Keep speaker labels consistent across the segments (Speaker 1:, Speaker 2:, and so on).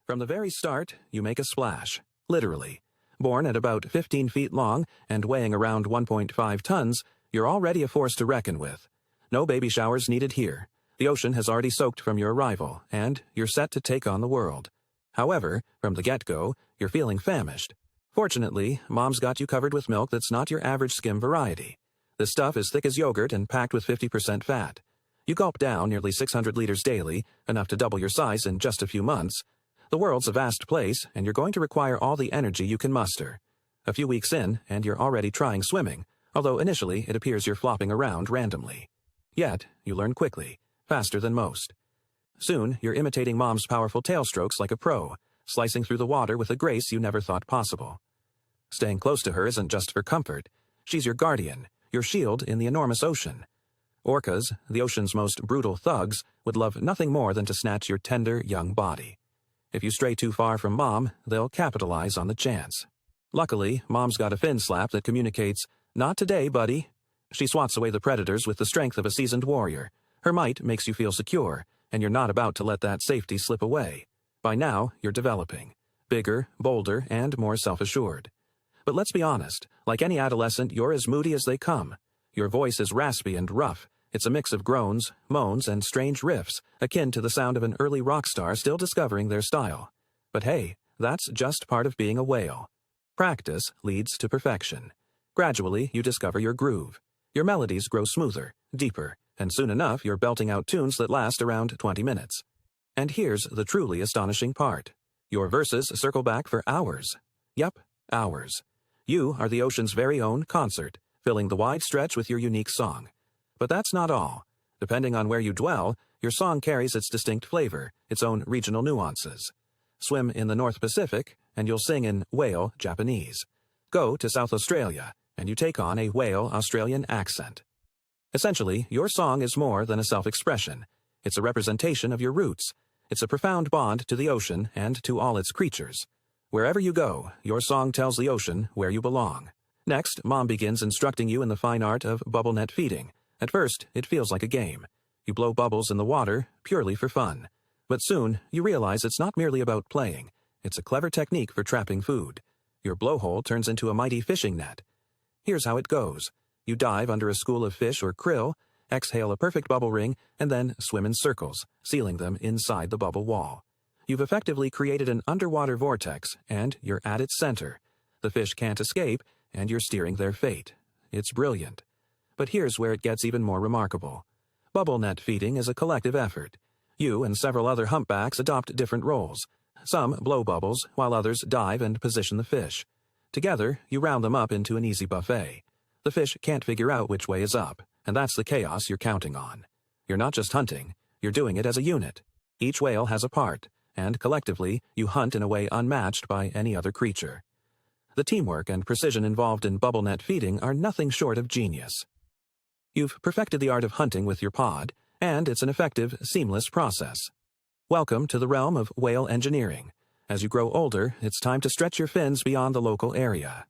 Speaker 1: From the very start, you make a splash, literally. Born at about 15 feet long and weighing around 1.5 tons, you're already a force to reckon with. No baby showers needed here. The ocean has already soaked from your arrival, and you're set to take on the world. However, from the get-go, you're feeling famished. Fortunately, Mom's got you covered with milk that's not your average skim variety. This stuff is thick as yogurt and packed with 50% fat. You gulp down nearly 600 liters daily, enough to double your size in just a few months. The world's a vast place, and you're going to require all the energy you can muster. A few weeks in, and you're already trying swimming, although initially it appears you're flopping around randomly. Yet, you learn quickly, faster than most. Soon, you're imitating Mom's powerful tail strokes like a pro, slicing through the water with a grace you never thought possible. Staying close to her isn't just for comfort. She's your guardian, your shield in the enormous ocean. Orcas, the ocean's most brutal thugs, would love nothing more than to snatch your tender, young body. If you stray too far from Mom, they'll capitalize on the chance. Luckily, Mom's got a fin slap that communicates, "Not today, buddy." She swats away the predators with the strength of a seasoned warrior. Her might makes you feel secure, and you're not about to let that safety slip away. By now, you're developing. Bigger, bolder, and more self-assured. But let's be honest, like any adolescent, you're as moody as they come. Your voice is raspy and rough. It's a mix of groans, moans, and strange riffs, akin to the sound of an early rock star still discovering their style. But hey, that's just part of being a whale. Practice leads to perfection. Gradually, you discover your groove. Your melodies grow smoother, deeper, and soon enough you're belting out tunes that last around 20 minutes. And here's the truly astonishing part. Your verses circle back for hours. Yup, hours. You are the ocean's very own concert, filling the wide stretch with your unique song. But that's not all. Depending on where you dwell, your song carries its distinct flavor, its own regional nuances. Swim in the North Pacific, and you'll sing in whale Japanese. Go to South Australia, and you take on a whale Australian accent. Essentially, your song is more than a self-expression. It's a representation of your roots. It's a profound bond to the ocean and to all its creatures. Wherever you go, your song tells the ocean where you belong. Next, Mom begins instructing you in the fine art of bubble net feeding. At first, it feels like a game. You blow bubbles in the water, purely for fun. But soon, you realize it's not merely about playing. It's a clever technique for trapping food. Your blowhole turns into a mighty fishing net. Here's how it goes. You dive under a school of fish or krill, exhale a perfect bubble ring, and then swim in circles, sealing them inside the bubble wall. You've effectively created an underwater vortex, and you're at its center. The fish can't escape, and you're steering their fate. It's brilliant. But here's where it gets even more remarkable. Bubble net feeding is a collective effort. You and several other humpbacks adopt different roles. Some blow bubbles, while others dive and position the fish. Together, you round them up into an easy buffet. The fish can't figure out which way is up, and that's the chaos you're counting on. You're not just hunting, you're doing it as a unit. Each whale has a part, and collectively, you hunt in a way unmatched by any other creature. The teamwork and precision involved in bubble net feeding are nothing short of genius. You've perfected the art of hunting with your pod, and it's an effective, seamless process. Welcome to the realm of whale engineering. As you grow older, it's time to stretch your fins beyond the local area.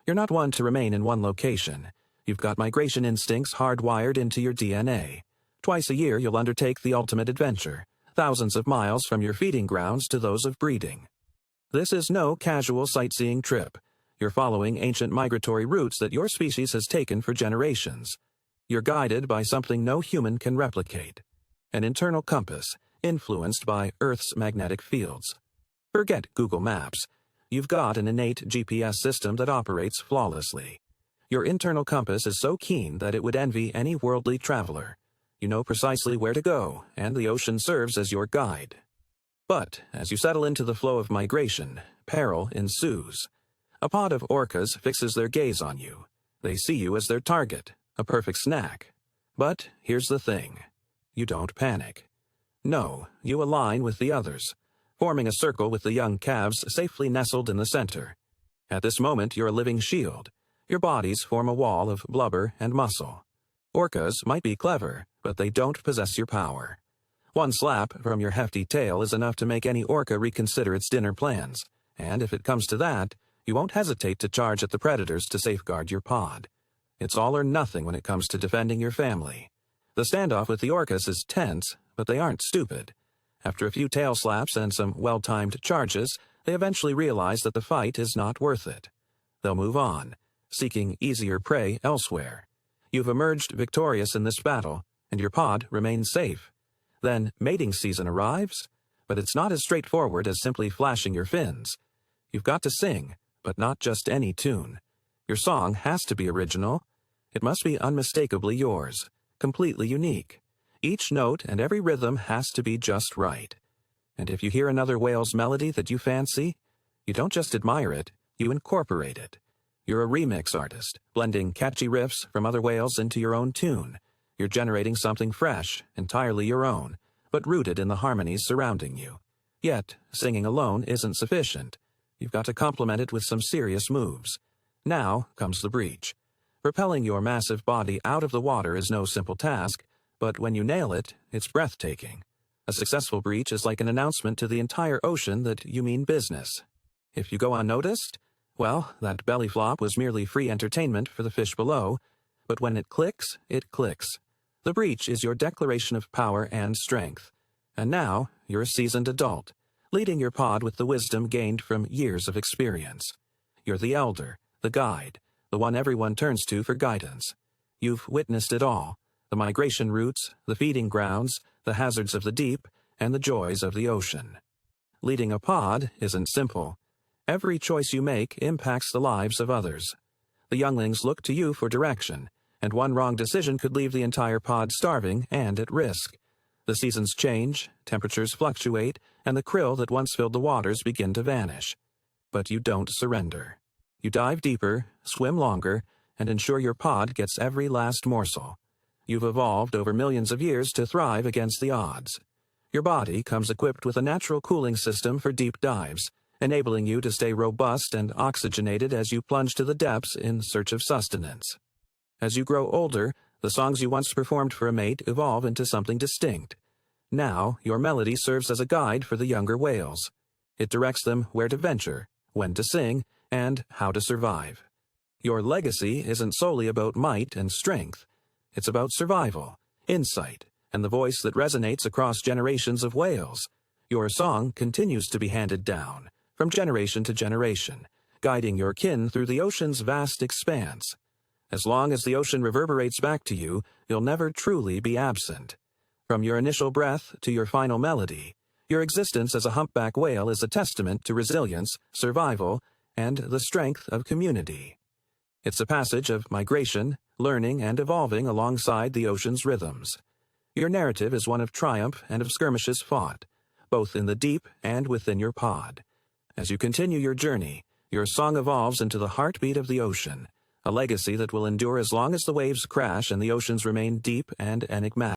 Speaker 1: You're not one to remain in one location. You've got migration instincts hardwired into your DNA. Twice a year, you'll undertake the ultimate adventure, thousands of miles from your feeding grounds to those of breeding. This is no casual sightseeing trip. You're following ancient migratory routes that your species has taken for generations. You're guided by something no human can replicate. An internal compass, influenced by Earth's magnetic fields. Forget Google Maps. You've got an innate GPS system that operates flawlessly. Your internal compass is so keen that it would envy any worldly traveler. You know precisely where to go, and the ocean serves as your guide. But, as you settle into the flow of migration, peril ensues. A pod of orcas fixes their gaze on you. They see you as their target, a perfect snack. But here's the thing. You don't panic. No, you align with the others, forming a circle with the young calves safely nestled in the center. At this moment, you're a living shield. Your bodies form a wall of blubber and muscle. Orcas might be clever, but they don't possess your power. One slap from your hefty tail is enough to make any orca reconsider its dinner plans, and if it comes to that, you won't hesitate to charge at the predators to safeguard your pod. It's all or nothing when it comes to defending your family. The standoff with the orcas is tense, but they aren't stupid. After a few tail slaps and some well-timed charges, they eventually realize that the fight is not worth it. They'll move on, seeking easier prey elsewhere. You've emerged victorious in this battle, and your pod remains safe. Then mating season arrives, but it's not as straightforward as simply flashing your fins. You've got to sing, but not just any tune. Your song has to be original. It must be unmistakably yours, completely unique. Each note and every rhythm has to be just right. And if you hear another whale's melody that you fancy, you don't just admire it, you incorporate it. You're a remix artist, blending catchy riffs from other whales into your own tune. You're generating something fresh, entirely your own, but rooted in the harmonies surrounding you. Yet, singing alone isn't sufficient. You've got to complement it with some serious moves. Now comes the breach. Propelling your massive body out of the water is no simple task, but when you nail it, it's breathtaking. A successful breach is like an announcement to the entire ocean that you mean business. If you go unnoticed, well, that belly flop was merely free entertainment for the fish below, but when it clicks, it clicks. The breach is your declaration of power and strength. And now, you're a seasoned adult, leading your pod with the wisdom gained from years of experience. You're the elder, the guide, the one everyone turns to for guidance. You've witnessed it all, the migration routes, the feeding grounds, the hazards of the deep, and the joys of the ocean. Leading a pod isn't simple. Every choice you make impacts the lives of others. The younglings look to you for direction, and one wrong decision could leave the entire pod starving and at risk. The seasons change, temperatures fluctuate, and the krill that once filled the waters begin to vanish. But you don't surrender. You dive deeper, swim longer, and ensure your pod gets every last morsel. You've evolved over millions of years to thrive against the odds. Your body comes equipped with a natural cooling system for deep dives, enabling you to stay robust and oxygenated as you plunge to the depths in search of sustenance. As you grow older, the songs you once performed for a mate evolve into something distinct. Now, your melody serves as a guide for the younger whales. It directs them where to venture, when to sing, and how to survive. Your legacy isn't solely about might and strength. It's about survival, insight, and the voice that resonates across generations of whales. Your song continues to be handed down, from generation to generation, guiding your kin through the ocean's vast expanse. As long as the ocean reverberates back to you, you'll never truly be absent. From your initial breath to your final melody, your existence as a humpback whale is a testament to resilience, survival, and the strength of community. It's a passage of migration, learning, and evolving alongside the ocean's rhythms. Your narrative is one of triumph and of skirmishes fought, both in the deep and within your pod. As you continue your journey, your song evolves into the heartbeat of the ocean, a legacy that will endure as long as the waves crash and the oceans remain deep and enigmatic.